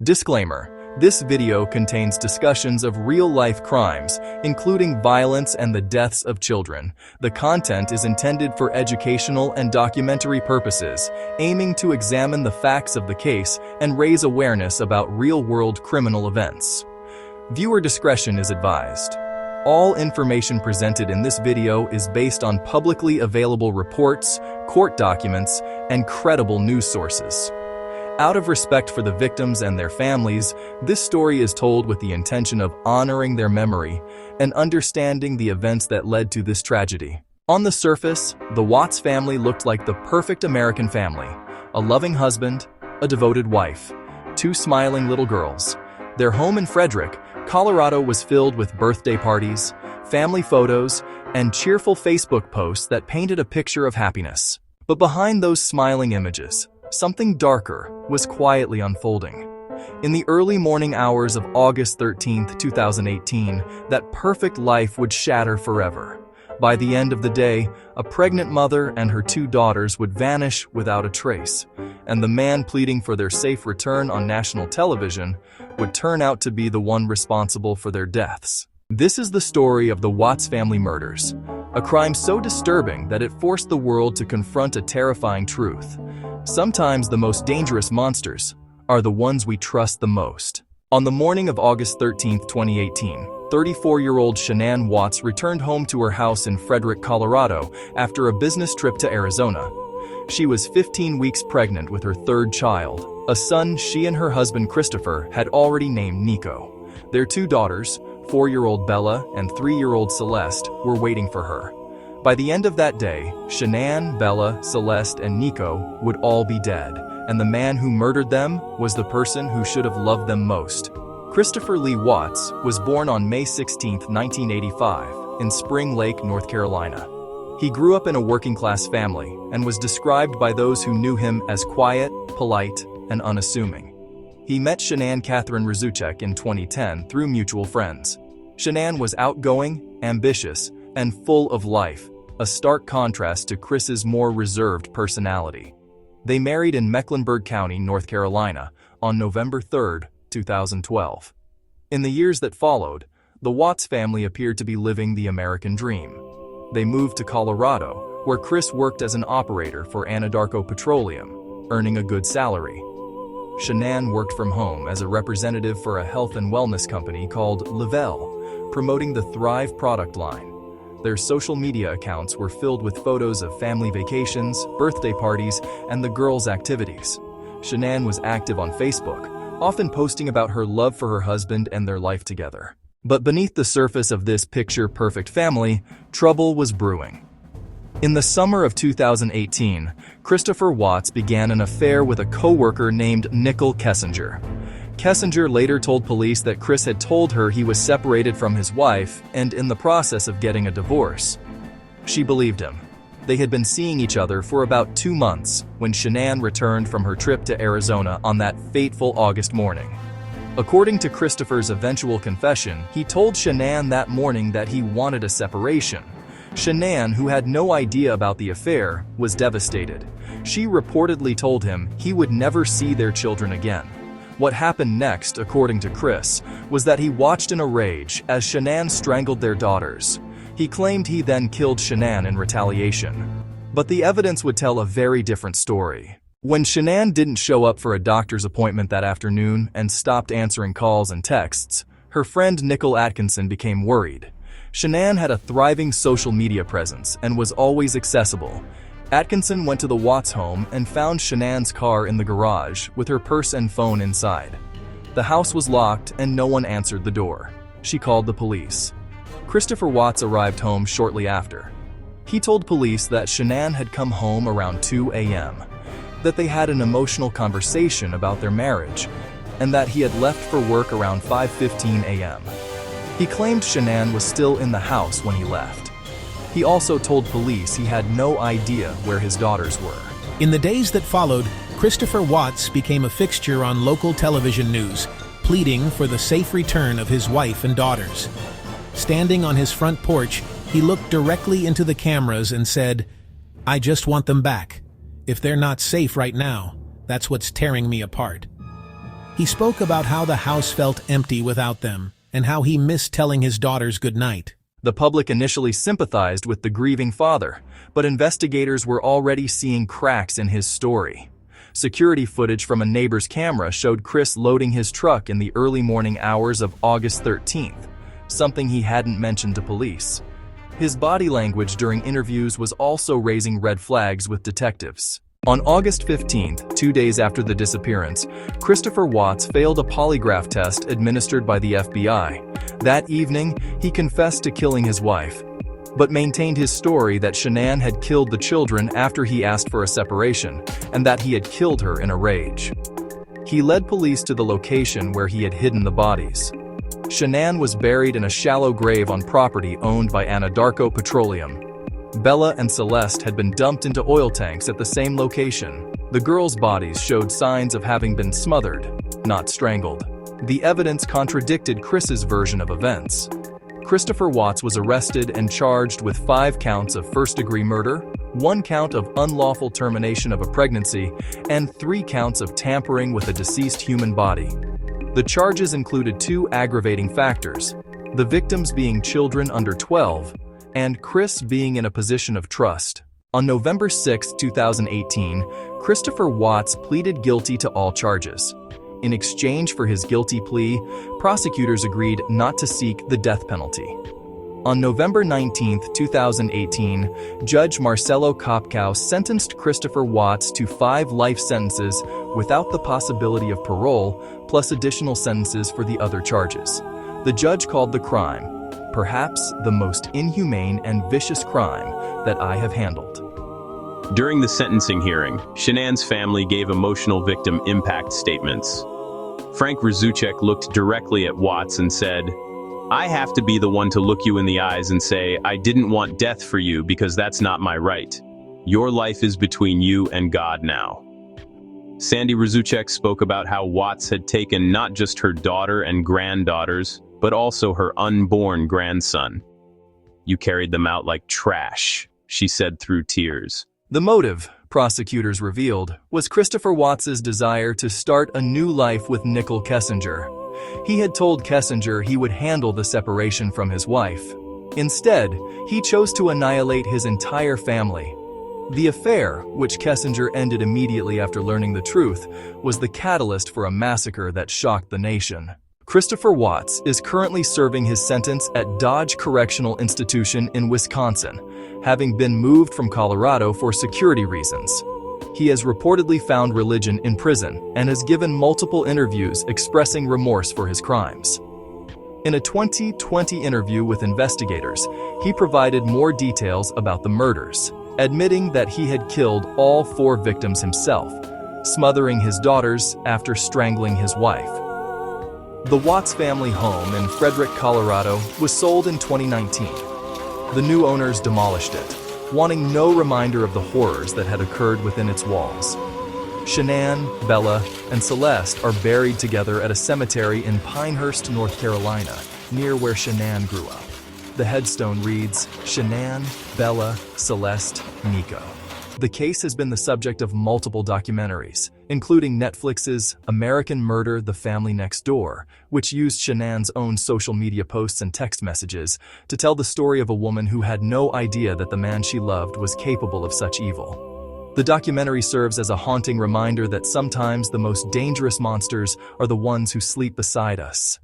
Disclaimer: this video contains discussions of real-life crimes, including violence and the deaths of children. The content is intended for educational and documentary purposes, aiming to examine the facts of the case and raise awareness about real-world criminal events. Viewer discretion is advised. All information presented in this video is based on publicly available reports, court documents, and credible news sources. Out of respect for the victims and their families, this story is told with the intention of honoring their memory and understanding the events that led to this tragedy. On the surface, the Watts family looked like the perfect American family: a loving husband, a devoted wife, two smiling little girls. Their home in Frederick, Colorado was filled with birthday parties, family photos, and cheerful Facebook posts that painted a picture of happiness. But behind those smiling images, something darker was quietly unfolding. In the early morning hours of August 13, 2018, that perfect life would shatter forever. By the end of the day, a pregnant mother and her two daughters would vanish without a trace, and the man pleading for their safe return on national television would turn out to be the one responsible for their deaths. This is the story of the Watts family murders, a crime so disturbing that it forced the world to confront a terrifying truth. Sometimes the most dangerous monsters are the ones we trust the most. On the morning of August 13, 2018, 34-year-old Shanann Watts returned home to her house in Frederick, Colorado after a business trip to Arizona. She was 15 weeks pregnant with her third child, a son she and her husband Christopher had already named Nico. Their two daughters, 4-year-old Bella and 3-year-old Celeste, were waiting for her. By the end of that day, Shanann, Bella, Celeste, and Nico would all be dead, and the man who murdered them was the person who should have loved them most. Christopher Lee Watts was born on May 16, 1985, in Spring Lake, North Carolina. He grew up in a working-class family and was described by those who knew him as quiet, polite, and unassuming. He met Shanann Catherine Razuchek in 2010 through mutual friends. Shanann was outgoing, ambitious, and full of life, a stark contrast to Chris's more reserved personality. They married in Mecklenburg County, North Carolina, on November 3, 2012. In the years that followed, the Watts family appeared to be living the American dream. They moved to Colorado, where Chris worked as an operator for Anadarko Petroleum, earning a good salary. Shanann worked from home as a representative for a health and wellness company called Lavelle, promoting the Thrive product line. Their social media accounts were filled with photos of family vacations, birthday parties, and the girls' activities. Shanann was active on Facebook, often posting about her love for her husband and their life together. But beneath the surface of this picture-perfect family, trouble was brewing. In the summer of 2018, Christopher Watts began an affair with a co-worker named Nicole Kessinger. Kessinger later told police that Chris had told her he was separated from his wife and in the process of getting a divorce. She believed him. They had been seeing each other for about 2 months when Shanann returned from her trip to Arizona on that fateful August morning. According to Christopher's eventual confession, he told Shanann that morning that he wanted a separation. Shanann, who had no idea about the affair, was devastated. She reportedly told him he would never see their children again. What happened next, according to Chris, was that he watched in a rage as Shanann strangled their daughters. He claimed he then killed Shanann in retaliation. But the evidence would tell a very different story. When Shanann didn't show up for a doctor's appointment that afternoon and stopped answering calls and texts, her friend Nicole Atkinson became worried. Shanann had a thriving social media presence and was always accessible. Atkinson went to the Watts home and found Shanann's car in the garage with her purse and phone inside. The house was locked and no one answered the door. She called the police. Christopher Watts arrived home shortly after. He told police that Shanann had come home around 2 a.m., that they had an emotional conversation about their marriage, and that he had left for work around 5:15 a.m. He claimed Shanann was still in the house when he left. He also told police he had no idea where his daughters were. In the days that followed, Christopher Watts became a fixture on local television news, pleading for the safe return of his wife and daughters. Standing on his front porch, he looked directly into the cameras and said, "I just want them back. If they're not safe right now, that's what's tearing me apart." He spoke about how the house felt empty without them and how he missed telling his daughters goodnight. The public initially sympathized with the grieving father, but investigators were already seeing cracks in his story. Security footage from a neighbor's camera showed Chris loading his truck in the early morning hours of August 13th, something he hadn't mentioned to police. His body language during interviews was also raising red flags with detectives. On August 15th, 2 days after the disappearance, Christopher Watts failed a polygraph test administered by the FBI. That evening, he confessed to killing his wife, but maintained his story that Shanann had killed the children after he asked for a separation, and that he had killed her in a rage. He led police to the location where he had hidden the bodies. Shanann was buried in a shallow grave on property owned by Anadarko Petroleum. Bella and Celeste had been dumped into oil tanks at the same location. The girls' bodies showed signs of having been smothered, not strangled. The evidence contradicted Chris's version of events. Christopher Watts was arrested and charged with 5 counts of first-degree murder, 1 count of unlawful termination of a pregnancy, and 3 counts of tampering with a deceased human body. The charges included 2 aggravating factors: the victims being children under 12, and Chris being in a position of trust. On November 6, 2018, Christopher Watts pleaded guilty to all charges. In exchange for his guilty plea, prosecutors agreed not to seek the death penalty. On November 19, 2018, Judge Marcelo Kopkow sentenced Christopher Watts to 5 life sentences without the possibility of parole, plus additional sentences for the other charges. The judge called the crime perhaps the most inhumane and vicious crime that I have handled. During the sentencing hearing, Shanann's family gave emotional victim impact statements. Frank Rzucek looked directly at Watts and said, "I have to be the one to look you in the eyes and say, I didn't want death for you because that's not my right. Your life is between you and God now." Sandy Rzucek spoke about how Watts had taken not just her daughter and granddaughters, but also her unborn grandson. "You carried them out like trash," she said through tears. The motive, prosecutors revealed, was Christopher Watts's desire to start a new life with Nicole Kessinger. He had told Kessinger he would handle the separation from his wife. Instead, he chose to annihilate his entire family. The affair, which Kessinger ended immediately after learning the truth, was the catalyst for a massacre that shocked the nation. Christopher Watts is currently serving his sentence at Dodge Correctional Institution in Wisconsin, having been moved from Colorado for security reasons. He has reportedly found religion in prison and has given multiple interviews expressing remorse for his crimes. In a 2020 interview with investigators, he provided more details about the murders, admitting that he had killed all 4 victims himself, smothering his daughters after strangling his wife. The Watts family home in Frederick, Colorado, was sold in 2019. The new owners demolished it, wanting no reminder of the horrors that had occurred within its walls. Shanann, Bella, and Celeste are buried together at a cemetery in Pinehurst, North Carolina, near where Shanann grew up. The headstone reads, Shanann, Bella, Celeste, Nico. The case has been the subject of multiple documentaries, including Netflix's American Murder: The Family Next Door, which used Shanann's own social media posts and text messages to tell the story of a woman who had no idea that the man she loved was capable of such evil. The documentary serves as a haunting reminder that sometimes the most dangerous monsters are the ones who sleep beside us.